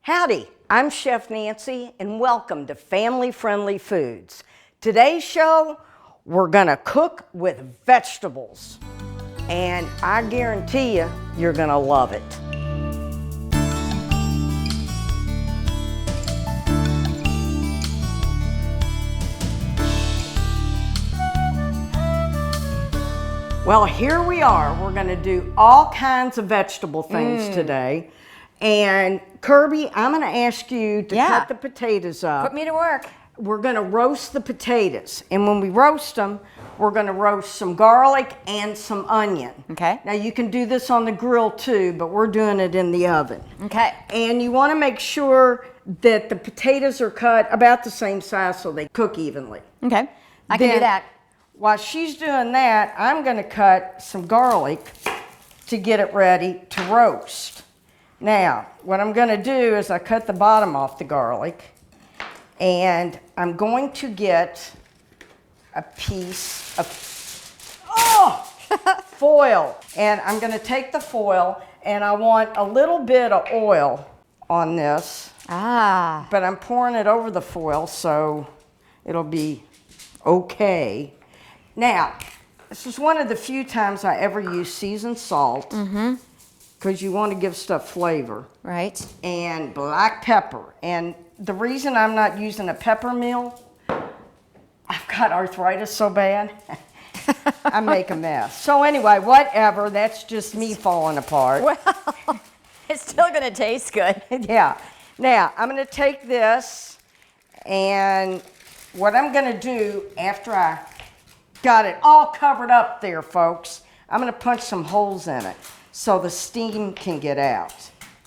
Howdy, I'm Chef Nancy and welcome to Family Friendly Foods. Today's show, we're gonna cook with vegetables. And I guarantee you're gonna love it. Well, here we are. We're gonna do all kinds of vegetable things today. And Kirby, I'm gonna ask you to cut the potatoes up. Put me to work. We're gonna roast the potatoes. And when we roast them, we're gonna roast some garlic and some onion. Okay. Now you can do this on the grill too, but we're doing it in the oven. Okay. And you wanna make sure that the potatoes are cut about the same size so they cook evenly. Okay. I can do that. While she's doing that, I'm gonna cut some garlic to get it ready to roast. Now, what I'm gonna do is I cut the bottom off the garlic and I'm going to get a piece of foil. And I'm gonna take the foil and I want a little bit of oil on this. But I'm pouring it over the foil so it'll be okay. Now, this is one of the few times I ever use seasoned salt. Because you want to give stuff flavor. Right. And black pepper. And the reason I'm not using a pepper mill, I've got arthritis so bad, I make a mess. So anyway, whatever, that's just me falling apart. Well, it's still going to taste good. Yeah. Now, I'm going to take this, and what I'm going to do after I got it all covered up there, folks, I'm going to punch some holes in it so the steam can get out.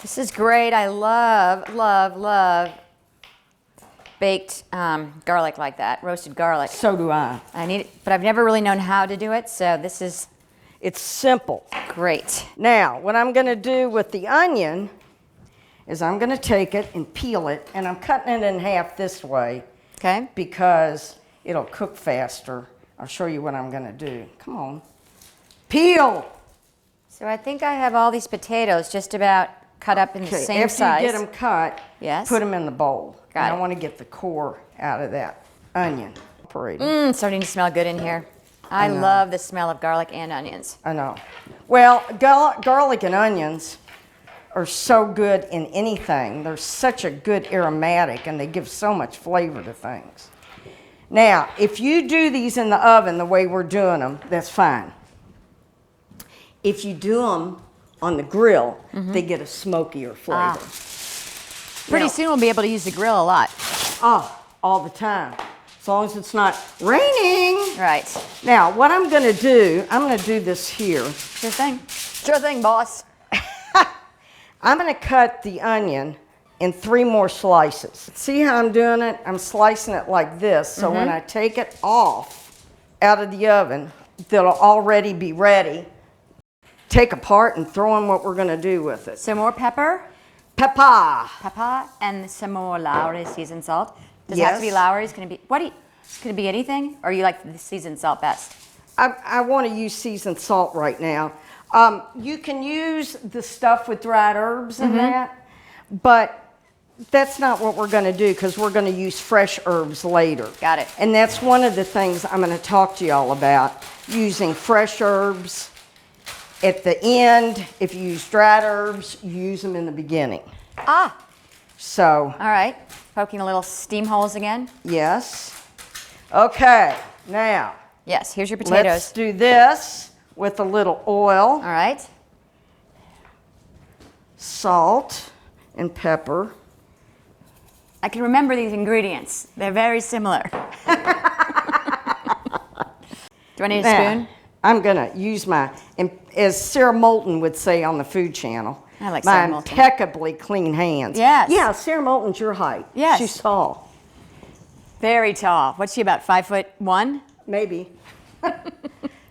This is great. I love, love, love baked garlic like that, roasted garlic. So do I. I need it, but I've never really known how to do it, so this is It's simple. great. Now, what I'm gonna do with the onion is I'm gonna take it and peel it, and I'm cutting it in half this way. Okay. Because it'll cook faster. I'll show you what I'm gonna do. Come on. Peel! So I think I have all these potatoes just about cut up in the same after size. you get them cut, Yes. put them in the bowl. Got and it. I want to get the core out of that onion. Starting to smell good in here. I love the smell of garlic and onions. I know. Well, garlic and onions are so good in anything. They're such a good aromatic and they give so much flavor to things. Now, if you do these in the oven the way we're doing them, that's fine. If you do them on the grill, they get a smokier flavor. Pretty soon we'll be able to use the grill a lot. Oh, all the time. As long as it's not raining. Right. Now, what I'm gonna do, I'm gonna do this here. Sure thing. Sure thing, boss. I'm gonna cut the onion in 3 more slices. See how I'm doing it? I'm slicing it like this, so when I take it off out of the oven, they'll already be ready. Take apart and throw in what we're gonna do with it. Some more pepper. Pepper. Pepper and some more Lowry seasoned salt. Does it have to be Yes. Lowry? It's gonna be can it be anything? Or you like the seasoned salt best? I want to use seasoned salt right now. You can use the stuff with dried herbs in that, but that's not what we're going to do because we're going to use fresh herbs later. Got it. And that's one of the things I'm going to talk to y'all about, using fresh herbs at the end. If you use dried herbs, you use them in the beginning. So, All right. Poking a little steam holes again. yes. Okay, now. Yes, here's your potatoes. Let's do this with a little oil, All right. salt, and pepper. I can remember these ingredients. They're very similar. Do I need a Now, spoon? I'm gonna use my, as Sarah Moulton would say on the Food Channel, I like my Sarah Moulton. impeccably clean hands. Yes. Yeah, Sarah Moulton's your height. Yes. She's tall. Very tall. What's she, about 5'1"? Maybe.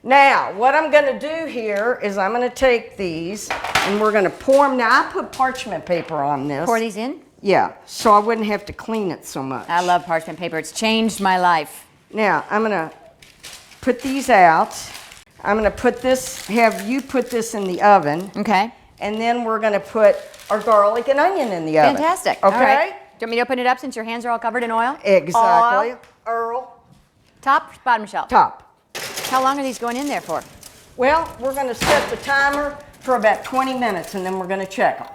Now, what I'm gonna do here is I'm gonna take these and we're gonna pour them. Now, I put parchment paper on this. Pour these in? Yeah, so I wouldn't have to clean it so much. I love parchment paper. It's changed my life. Now, I'm gonna put these out. I'm gonna put this, have you put this in the oven. Okay. and then we're going to put our garlic and onion in the oven. Fantastic. Okay? All right. Do you want me to open it up since your hands are all covered in oil? Exactly. Oil. Earl. Top, bottom shelf? Top. How long are these going in there for? Well, we're going to set the timer for about 20 minutes, and then we're going to check them.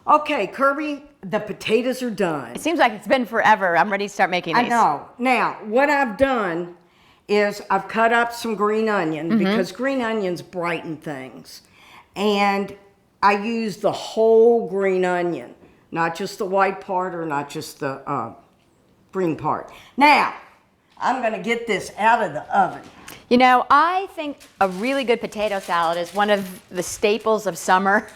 Okay, Kirby, the potatoes are done. It seems like it's been forever. I'm ready to start making these. I know. Now, what I've done is I've cut up some green onion because green onions brighten things. And I use the whole green onion, not just the white part or not just the green part. Now, I'm going to get this out of the oven. You know, I think a really good potato salad is one of the staples of summer.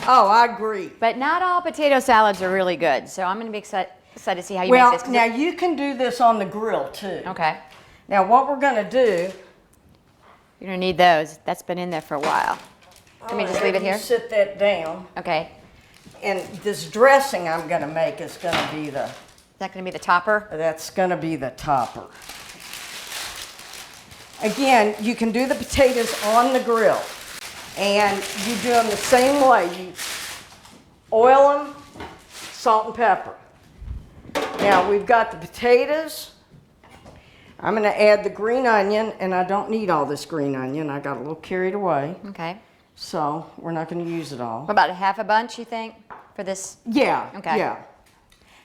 Oh, I agree. But not all potato salads are really good. So I'm going to be excited to see how you make this. Well, now you can do this on the grill too. Okay. Now what we're going to do... You're going to need those. That's been in there for a while. Let me just leave it here. Sit that down. Okay. And this dressing I'm going to make is going to be the... Is that going to be the topper? That's going to be the topper. Again, you can do the potatoes on the grill. And you do them the same way. You oil them, salt and pepper. Now we've got the potatoes. I'm going to add the green onion, and I don't need all this green onion. I got a little carried away. Okay. So we're not going to use it all. What about a half a bunch, you think, for this? Yeah. Okay. Yeah.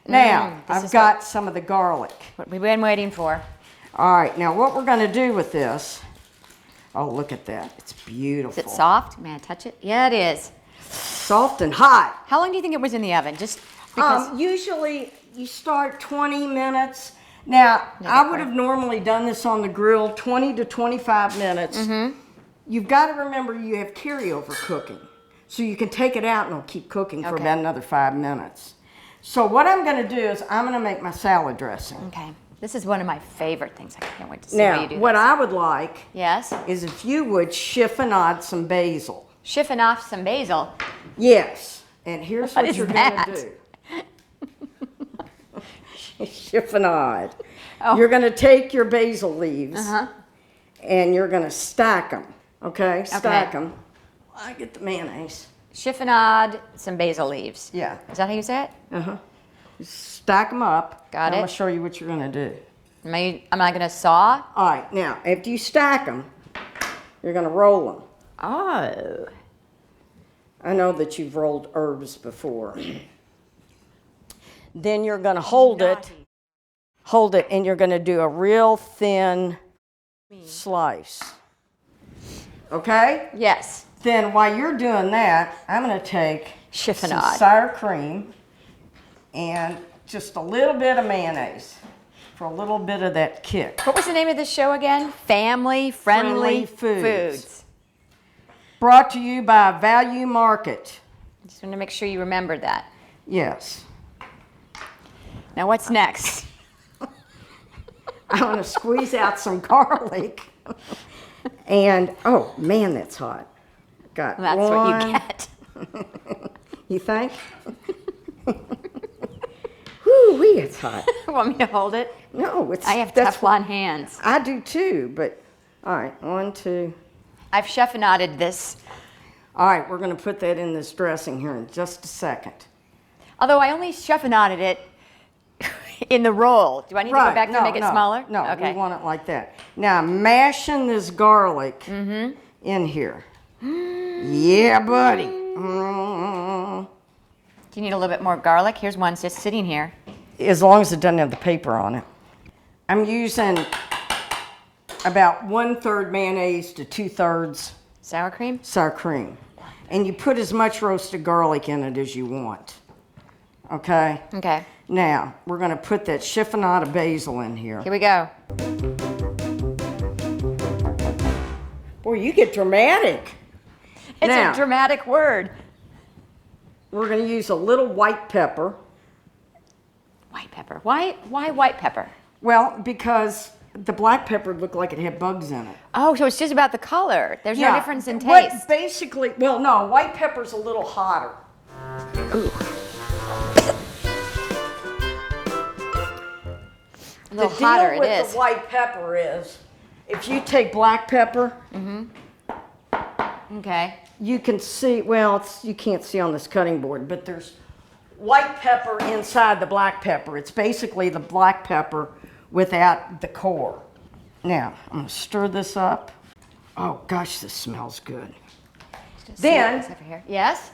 Now, this I've is got some of the garlic. What we've been waiting for. All right, now what we're going to do with this, oh, look at that. It's beautiful. Is it soft? May I touch it? Yeah, it is. Soft and hot. How long do you think it was in the oven? Just because. Usually you start 20 minutes. Now, I would have normally done this on the grill 20 to 25 minutes. You've got to remember you have carryover cooking. So you can take it out and it'll keep cooking for about another 5 minutes. So what I'm going to do is I'm going to make my salad dressing. Okay. This is one of my favorite things. I can't wait to see how you do what this. I would like Yes? is if you would chiffonade some basil. Chiffon off some basil. Yes. And here's what is you're going that? to do. Chiffonade. Oh. You're going to take your basil leaves and you're going to stack them. Okay? Stack them. I get the mayonnaise. Chiffonade some basil leaves. Yeah. Is that how you say it? Stack them up. Got I'm it. going to show you what you're going to do. Am I going to saw? All right. Now, after you stack them, you're going to roll them. Oh. I know that you've rolled herbs before. Then you're going to hold it, and you're going to do a real thin slice. Okay? Yes. Then while you're doing that, I'm going to take some Chiffonade. sour cream and just a little bit of mayonnaise for a little bit of that kick. What was the name of this show again? Family Friendly Foods. Brought to you by Value Market. Just want to make sure you remember that. Yes. Now what's next? I'm going to squeeze out some garlic. And, oh, man, that's hot. Got That's one. what you get. You think? Whoo-wee, it's hot. Want me to hold it? No, it's... I have that's Teflon hands. I do too, but... All right, 1, 2... I've chiffonaded this. All right, we're going to put that in this dressing here in just a second. Although I only chiffonaded it in the roll. Do I need to go back to make it smaller? No, okay. we want it like that. Now, I'm mashing this garlic in here. Yeah, buddy. Do you need a little bit more garlic? Here's one just sitting here. As long as it doesn't have the paper on it. I'm using about 1/3 mayonnaise to 2/3 Sour cream? sour cream. And you put as much roasted garlic in it as you want. Okay? Okay. Now, we're going to put that chiffonade of basil in here. Here we go. Boy, you get dramatic. It's Now, a dramatic word. we're going to use a little white pepper. White pepper. Why white pepper? Well, because the black pepper looked like it had bugs in it. Oh, so it's just about the color. There's no difference in What taste. basically, well, no, white pepper's a little hotter. Ooh. A little hotter The it deal with is. the white pepper is if you take black pepper, Okay. you can see, well, you can't see on this cutting board, but there's white pepper inside the black pepper. It's basically the black pepper without the core. Now, I'm gonna stir this up. Oh gosh, this smells good. Then, Over here. Yes.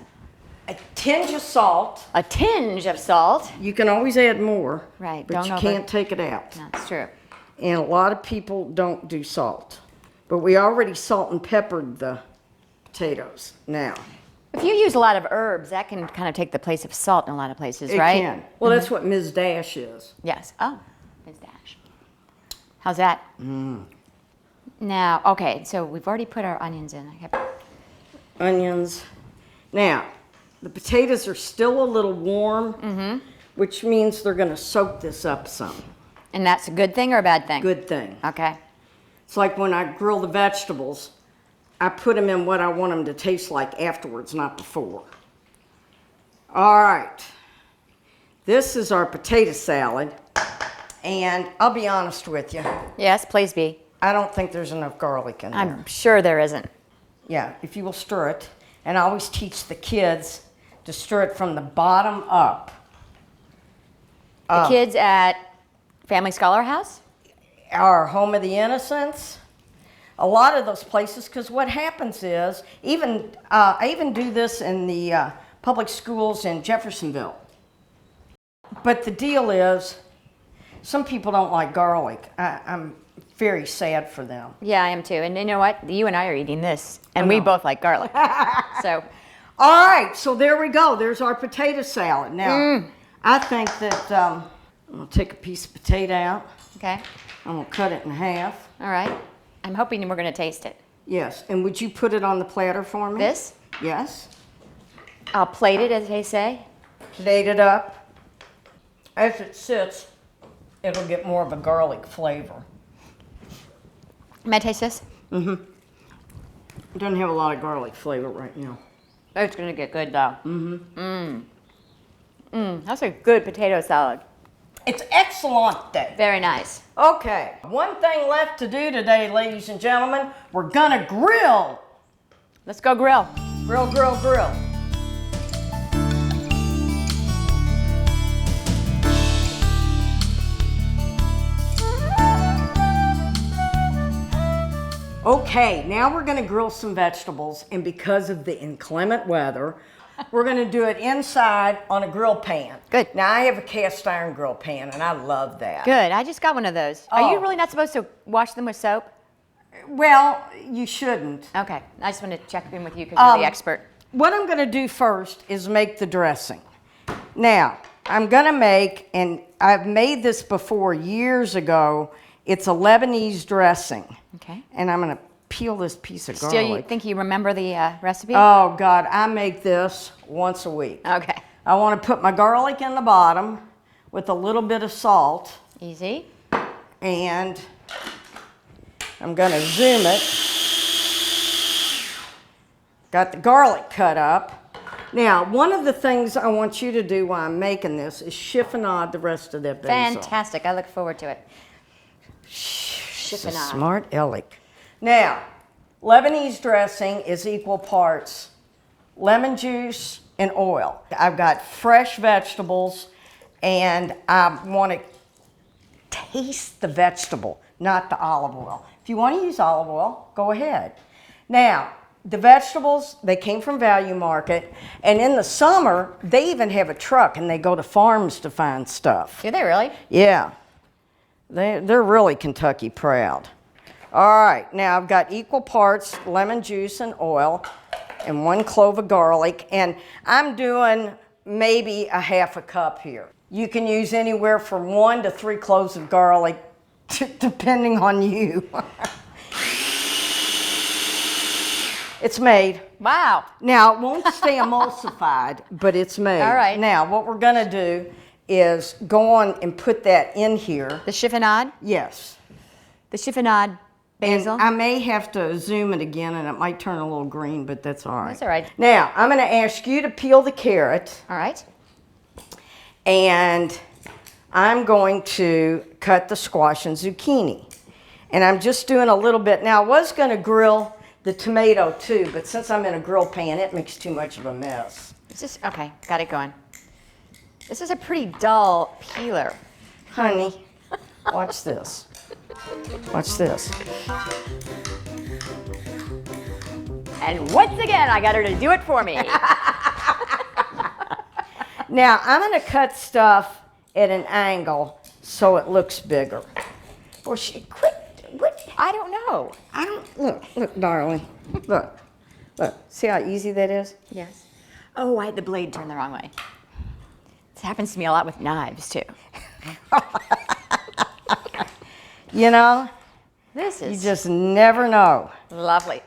a tinge of salt. A tinge of salt. You can always add more, Right, but don't you over- can't take it out. That's true. And a lot of people don't do salt. But we already salt and peppered the potatoes. Now, If you use a lot of herbs, that can kind of take the place of salt in a lot of places, it right? can. Well, that's what Ms. Dash is. Yes. Oh, Ms. Dash. How's that? Now, okay, so we've already put our onions in. Onions. Now, the potatoes are still a little warm, which means they're going to soak this up some. And that's a good thing or a bad thing? Good thing. Okay. It's like when I grill the vegetables, I put them in what I want them to taste like afterwards, not before. All right. This is our potato salad. And I'll be honest with you, Yes, please be. I don't think there's enough garlic in there. I'm sure there isn't. Yeah, if you will stir it. And I always teach the kids to stir it from the bottom up. The kids at Family Scholar House? Our Home of the Innocents, a lot of those places, because what happens is, I even do this in the public schools in Jeffersonville. But the deal is, some people don't like garlic. I'm very sad for them. Yeah, I am too. And you know what? You and I are eating this, and I we know. both like garlic. So, All right, so there we go. There's our potato salad. Now, I think that I'm going to take a piece of potato out. okay. I'm going to cut it in half. All right. I'm hoping we're going to taste it. Yes, and would you put it on the platter for me? This? Yes. I'll plate it, as they say. Plate it up. As it sits, it'll get more of a garlic flavor. May I taste this? It doesn't have a lot of garlic flavor right now. It's going to get good, though. That's a good potato salad. It's excellent day. Very nice. Okay, one thing left to do today, ladies and gentlemen. We're gonna grill. Let's go grill. Grill, grill, grill. Okay, now we're gonna grill some vegetables, and because of the inclement weather, we're gonna do it inside on a grill pan. Good. Now I have a cast iron grill pan, and I love that. Good. I just got one of those. Are you Oh. really not supposed to wash them with soap? Well, you shouldn't. Okay. I just want to check in with you because you're the expert. What I'm gonna do first is make the dressing. Now, I'm gonna make, and I've made this before years ago, it's a Lebanese dressing. Okay. And I'm gonna peel this piece of Still, you garlic. think you remember the recipe? Oh God, I make this once a week. Okay. I wanna put my garlic in the bottom with a little bit of salt, Easy. and I'm gonna zoom it. Got the garlic cut up. Now, one of the things I want you to do while I'm making this is chiffonade the rest of that basil. Fantastic. I look forward to it. She's a Chiffonade. smart aleck. Now, Lebanese dressing is equal parts lemon juice and oil. I've got fresh vegetables, and I want to taste the vegetable, not the olive oil. If you want to use olive oil, go ahead. Now, the vegetables, they came from Value Market, and in the summer, they even have a truck, and they go to farms to find stuff. Do they really? Yeah, they're really Kentucky proud. All right, now I've got equal parts lemon juice and oil and 1 clove of garlic, and I'm doing maybe a half a cup here. You can use anywhere from 1 to 3 cloves of garlic, depending on you. It's made. Wow. Now, it won't stay emulsified, but it's made. All right. Now, what we're gonna do is go on and put that in here. The chiffonade? Yes. The chiffonade basil? And I may have to zoom it again, and it might turn a little green, but that's all right. That's all right. Now, I'm gonna ask you to peel the carrot, All right. and I'm going to cut the squash and zucchini. And I'm just doing a little bit. Now, I was going to grill the tomato too, but since I'm in a grill pan, it makes too much of a mess. Okay, got it going. This is a pretty dull peeler. Honey, watch this. Watch this. And once again, I got her to do it for me. Now, I'm going to cut stuff at an angle so it looks bigger. Well, quit. I don't know. Look, darling. Look. See how easy that is? Yes. Oh, I had the blade turned the wrong way. This happens to me a lot with knives, too. You know, This is you just never know. lovely.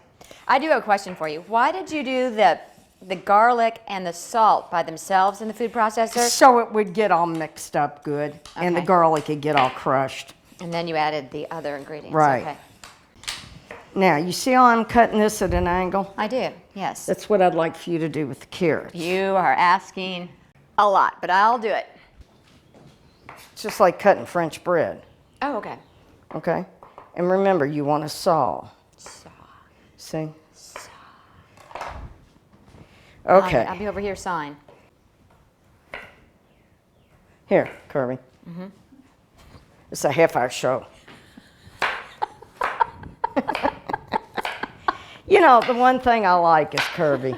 I do have a question for you. Why did you do the garlic and the salt by themselves in the food processor? So it would get all mixed up good, and the Okay. garlic would get all crushed. And then you added the other ingredients. Right. Okay. Now, you see how I'm cutting this at an angle? I do, yes. That's what I'd like for you to do with the carrots. You are asking a lot, but I'll do it. It's just like cutting French bread, Oh, okay. okay? And remember, you want to saw. Saw. See? Okay. I'll be over here sawing. Here, Kirby. It's a half-hour show. You know, the one thing I like is Kirby.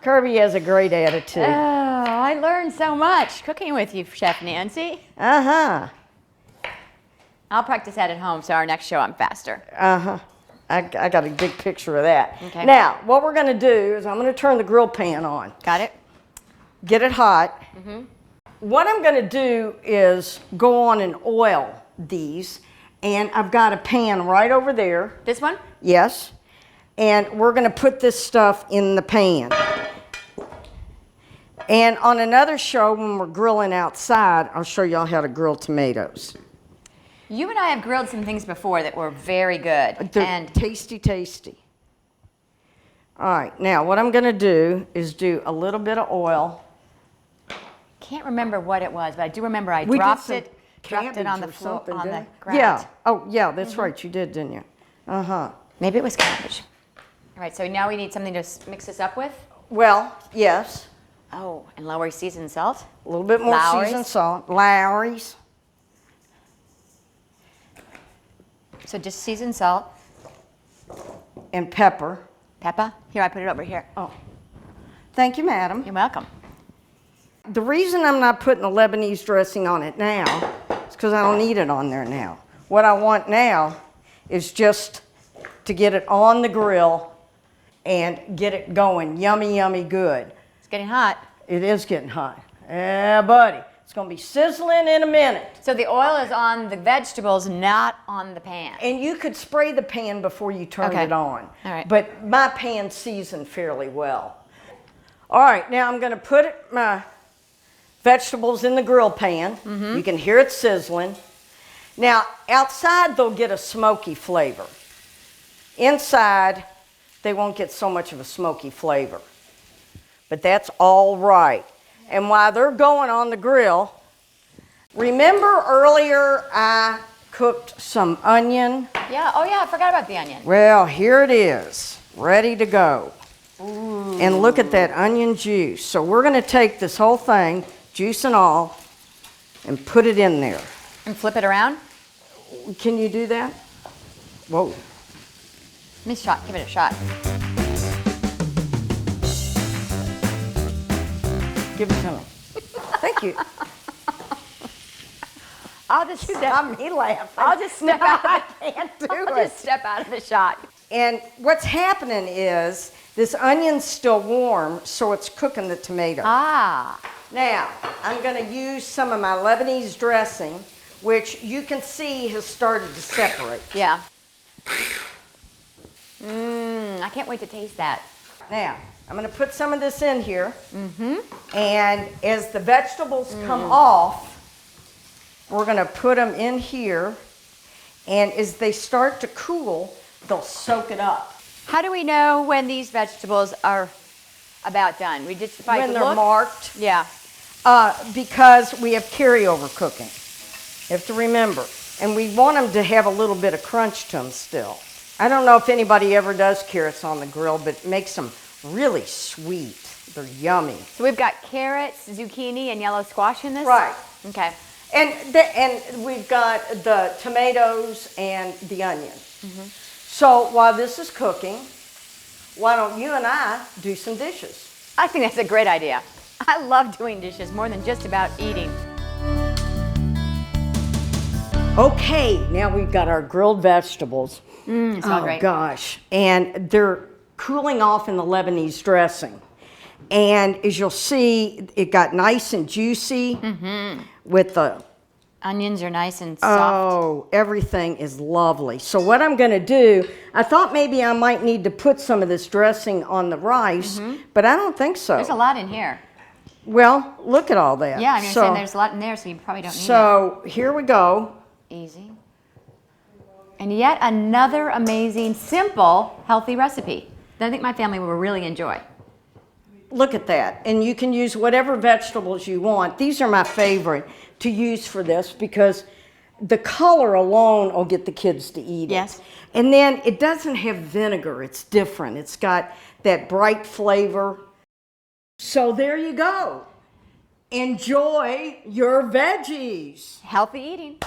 Kirby has a great attitude. Oh, I learned so much cooking with you, Chef Nancy. Uh-huh. I'll practice that at home, so our next show I'm faster. Uh-huh. I got a big picture of that. Okay. Now, what we're going to do is I'm going to turn the grill pan on. Got it? Get it hot. What I'm going to do is go on and oil these. And I've got a pan right over there. This one? Yes. And we're going to put this stuff in the pan. And on another show, when we're grilling outside, I'll show y'all how to grill tomatoes. You and I have grilled some things before that were very good. They're And tasty, tasty. All right, now what I'm going to do is do a little bit of oil. can't remember what it was, but I do remember I We did dropped some it on the cabbage or floor, something, on the didn't we? ground. Yeah. Oh, yeah, that's right. You did, didn't you? Uh-huh. Maybe it was cabbage. All right, so now we need something to mix this up with. Well, yes. Oh, and Lowry seasoned salt. A little bit more Lowry's. seasoned salt. Lowry's. So just seasoned salt, And pepper. pepper. Here, I put it over here. Oh. Thank you, madam. You're welcome. The reason I'm not putting the Lebanese dressing on it now is because I don't need it on there now. What I want now is just to get it on the grill and get it going. Yummy, yummy good. It's getting hot. It is getting hot. Yeah, buddy. It's going to be sizzling in a minute. So the oil is on the vegetables, not on the pan. And you could spray the pan before you turned Okay. it on. All right. But my pan seasoned fairly well. All right, now I'm going to put my vegetables in the grill pan. You can hear it sizzling. Now, outside they'll get a smoky flavor. Inside, they won't get so much of a smoky flavor. But that's all right. And while they're going on the grill, remember earlier I cooked some onion? Yeah, oh yeah, I forgot about the onion. Well, here it is, ready to go. Ooh. And look at that onion juice. So we're going to take this whole thing, juice and all, and put it in there. And flip it around. Can you do that? Whoa. Give me a shot, give it a shot. Give it to me. Thank you. I'll just step, Got me laughing. I'll just step out of I the, can't do I'll it. just step out of the shot. And what's happening is this onion's still warm, so it's cooking the tomato. Ah, Now, I'm going to use some of my Lebanese dressing, which you can see has started to separate. yeah. I can't wait to taste that. Now, I'm going to put some of this in here. And as the vegetables come off, we're going to put them in here. And as they start to cool, they'll soak it up. How do we know when these vegetables are about done? We just When they're marked, Yeah. because we have carryover cooking. You have to remember. And we want them to have a little bit of crunch to them still. I don't know if anybody ever does carrots on the grill, but it makes them really sweet. They're yummy. So we've got carrots, zucchini, and yellow squash in this? Right. Okay. And we've got the tomatoes and the onion. So while this is cooking, why don't you and I do some dishes? I think that's a great idea. I love doing dishes more than just about eating. Okay, now we've got our grilled vegetables. Smell great. Gosh, and they're cooling off in the Lebanese dressing. And as you'll see, it got nice and juicy with the... Onions are nice and soft. Oh, everything is lovely. So what I'm going to do, I thought maybe I might need to put some of this dressing on the rice, but I don't think so. There's a lot in here. Well, look at all that. Yeah, I'm going to say there's a lot in there, so you probably don't need it. So here we go. Easy. And yet another amazing, simple, healthy recipe that I think my family will really enjoy. Look at that. And you can use whatever vegetables you want. These are my favorite to use for this because the color alone will get the kids to eat it. Yes. And then it doesn't have vinegar. It's different. It's got that bright flavor. So there you go. Enjoy your veggies. Healthy eating.